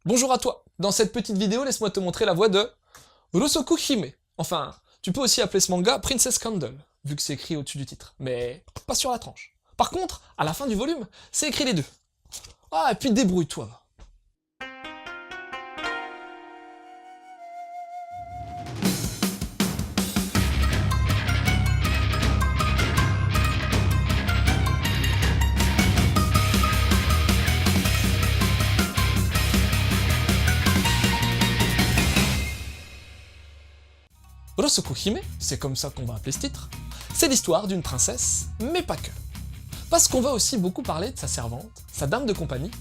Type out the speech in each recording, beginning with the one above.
Bonjour à toi. Dans cette petite vidéo, laisse-moi te montrer la voix de Rosoku Hime. Enfin, tu peux aussi appeler ce manga Princess Candle, vu que c'est écrit au-dessus du titre, mais pas sur la tranche. Par contre, à la fin du volume, c'est écrit les deux. Ah, et puis débrouille-toi. Rosoku Hime, c'est comme ça qu'on va appeler ce titre, c'est l'histoire d'une princesse, mais pas que. Parce qu'on va aussi beaucoup parler de sa servante, sa dame de compagnie,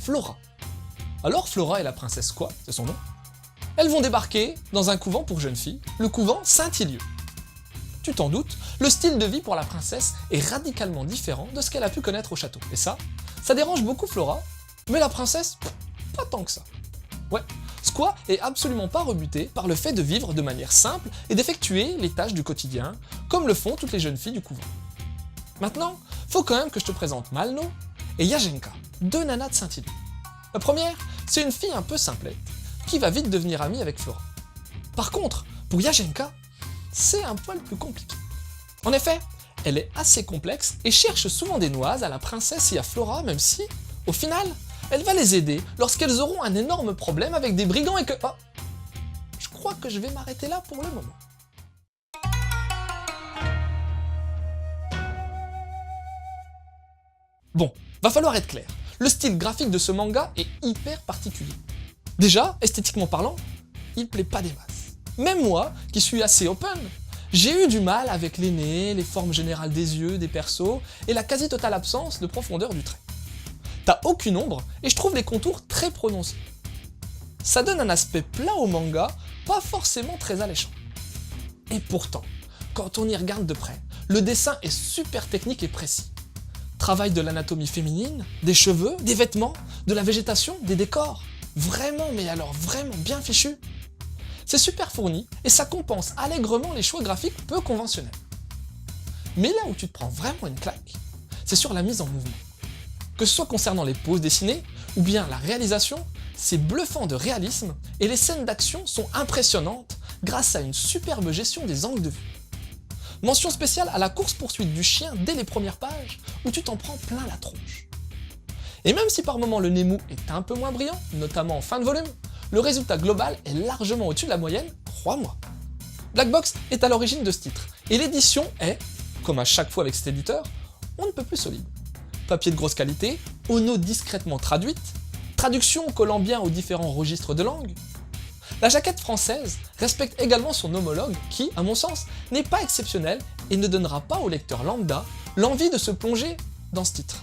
Flora. Alors Flora et la princesse quoi, c'est son nom? Elles vont débarquer dans un couvent pour jeunes filles, le couvent Saint-Ilieu. Tu t'en doutes, le style de vie pour la princesse est radicalement différent de ce qu'elle a pu connaître au château. Et ça dérange beaucoup Flora, mais la princesse, pas tant que ça. Ouais, Squaw est absolument pas rebuté par le fait de vivre de manière simple et d'effectuer les tâches du quotidien, comme le font toutes les jeunes filles du couvent. Maintenant, faut quand même que je te présente Malno et Yajenka, deux nanas de Saint-Ilieu. La première, c'est une fille un peu simplette, qui va vite devenir amie avec Flora. Par contre, pour Yajenka, c'est un poil plus compliqué. En effet, elle est assez complexe et cherche souvent des noises à la princesse et à Flora, même si, au final, elle va les aider lorsqu'elles auront un énorme problème avec des brigands et que... Oh, je crois que je vais m'arrêter là pour le moment. Bon, va falloir être clair. Le style graphique de ce manga est hyper particulier. Déjà, esthétiquement parlant, il plaît pas des masses. Même moi, qui suis assez open, j'ai eu du mal avec les nez, les formes générales des yeux, des persos, et la quasi-totale absence de profondeur du trait. T'as aucune ombre, et je trouve les contours très prononcés. Ça donne un aspect plat au manga, pas forcément très alléchant. Et pourtant, quand on y regarde de près, le dessin est super technique et précis. Travail de l'anatomie féminine, des cheveux, des vêtements, de la végétation, des décors. Vraiment, mais alors vraiment bien fichu. C'est super fourni, et ça compense allègrement les choix graphiques peu conventionnels. Mais là où tu te prends vraiment une claque, c'est sur la mise en mouvement. Que ce soit concernant les poses dessinées, ou bien la réalisation, c'est bluffant de réalisme et les scènes d'action sont impressionnantes grâce à une superbe gestion des angles de vue. Mention spéciale à la course-poursuite du chien dès les premières pages, où tu t'en prends plein la tronche. Et même si par moments le Nemu est un peu moins brillant, notamment en fin de volume, le résultat global est largement au-dessus de la moyenne, crois-moi. Black Box est à l'origine de ce titre, et l'édition est, comme à chaque fois avec cet éditeur, on ne peut plus solide. Papier de grosse qualité, Ono discrètement traduite, traduction collant bien aux différents registres de langue. La jaquette française respecte également son homologue qui, à mon sens, n'est pas exceptionnel et ne donnera pas au lecteur lambda l'envie de se plonger dans ce titre.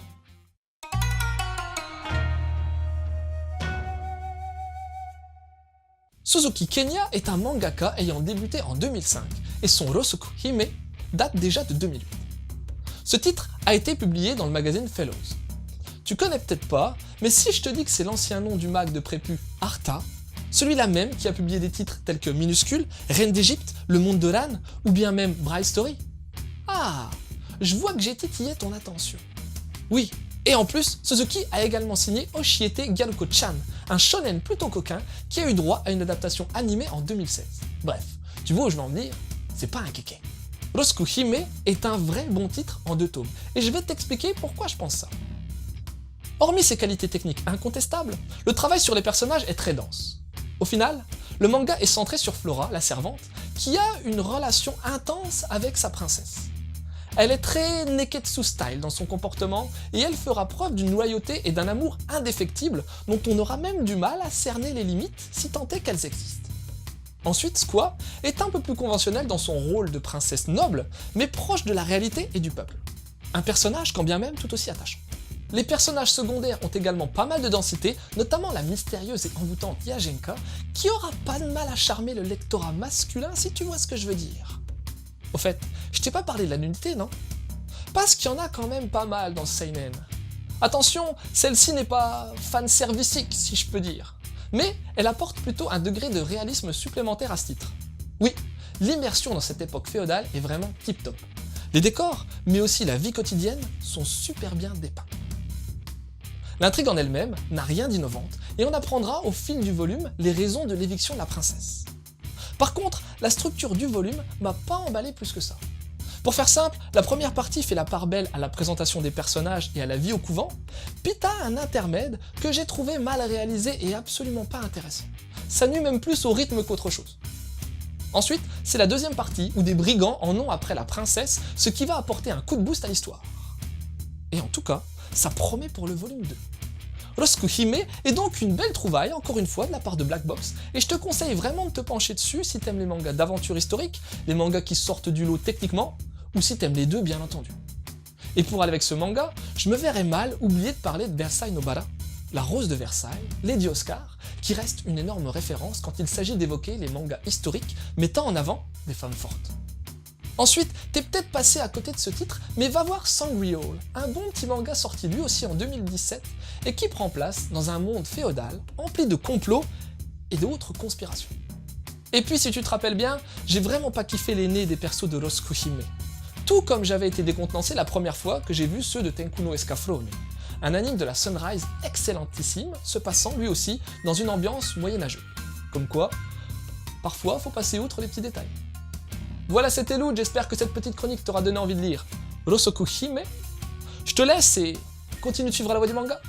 Suzuki Kenya est un mangaka ayant débuté en 2005 et son Rosoku Hime date déjà de 2008. Ce titre a été publié dans le magazine Fellows. Tu connais peut-être pas, mais si je te dis que c'est l'ancien nom du mag de prépu Arta, celui-là même qui a publié des titres tels que Minuscule, Reine d'Égypte, Le Monde de Ran, ou bien même Bride Story. Ah, je vois que j'ai titillé ton attention. Oui, et en plus, Suzuki a également signé Oshiete Gyaruko-chan, un shonen plutôt coquin qui a eu droit à une adaptation animée en 2016. Bref, tu vois où je veux en venir, c'est pas un kéké. Rosoku Hime est un vrai bon titre en 2 tomes, et je vais t'expliquer pourquoi je pense ça. Hormis ses qualités techniques incontestables, le travail sur les personnages est très dense. Au final, le manga est centré sur Flora, la servante, qui a une relation intense avec sa princesse. Elle est très Neketsu style dans son comportement, et elle fera preuve d'une loyauté et d'un amour indéfectible dont on aura même du mal à cerner les limites si tant est qu'elles existent. Ensuite, Squaw est un peu plus conventionnelle dans son rôle de princesse noble, mais proche de la réalité et du peuple. Un personnage quand bien même tout aussi attachant. Les personnages secondaires ont également pas mal de densité, notamment la mystérieuse et envoûtante Yajenka, qui aura pas de mal à charmer le lectorat masculin si tu vois ce que je veux dire. Au fait, je t'ai pas parlé de la nudité, non? Parce qu'il y en a quand même pas mal dans ce seinen. Attention, celle-ci n'est pas fanservicique si je peux dire. Mais elle apporte plutôt un degré de réalisme supplémentaire à ce titre. Oui, l'immersion dans cette époque féodale est vraiment tip-top. Les décors, mais aussi la vie quotidienne, sont super bien dépeints. L'intrigue en elle-même n'a rien d'innovante, et on apprendra au fil du volume les raisons de l'éviction de la princesse. Par contre, la structure du volume m'a pas emballé plus que ça. Pour faire simple, la première partie fait la part belle à la présentation des personnages et à la vie au couvent, puis t'as un intermède que j'ai trouvé mal réalisé et absolument pas intéressant. Ça nuit même plus au rythme qu'autre chose. Ensuite, c'est la deuxième partie où des brigands en ont après la princesse, ce qui va apporter un coup de boost à l'histoire. Et en tout cas, ça promet pour le volume 2. Roscoe Hime est donc une belle trouvaille, encore une fois, de la part de Black Box, et je te conseille vraiment de te pencher dessus si t'aimes les mangas d'aventure historique, les mangas qui sortent du lot techniquement, ou si t'aimes les deux bien entendu. Et pour aller avec ce manga, je me verrais mal oublier de parler de Versailles Nobara, la Rose de Versailles, Lady Oscar, qui reste une énorme référence quand il s'agit d'évoquer les mangas historiques mettant en avant des femmes fortes. Ensuite, t'es peut-être passé à côté de ce titre, mais va voir Sangreal, un bon petit manga sorti lui aussi en 2017 et qui prend place dans un monde féodal empli de complots et d'autres conspirations. Et puis si tu te rappelles bien, j'ai vraiment pas kiffé les nez des persos de Roscoe Hime. Tout comme j'avais été décontenancé la première fois que j'ai vu ceux de Tenku no Escaflowne, un anime de la Sunrise excellentissime, se passant lui aussi dans une ambiance moyenâgeuse. Comme quoi, parfois faut passer outre les petits détails. Voilà, c'était Loot, j'espère que cette petite chronique t'aura donné envie de lire Roscoe Hime. Je te laisse et continue de suivre la voie du manga.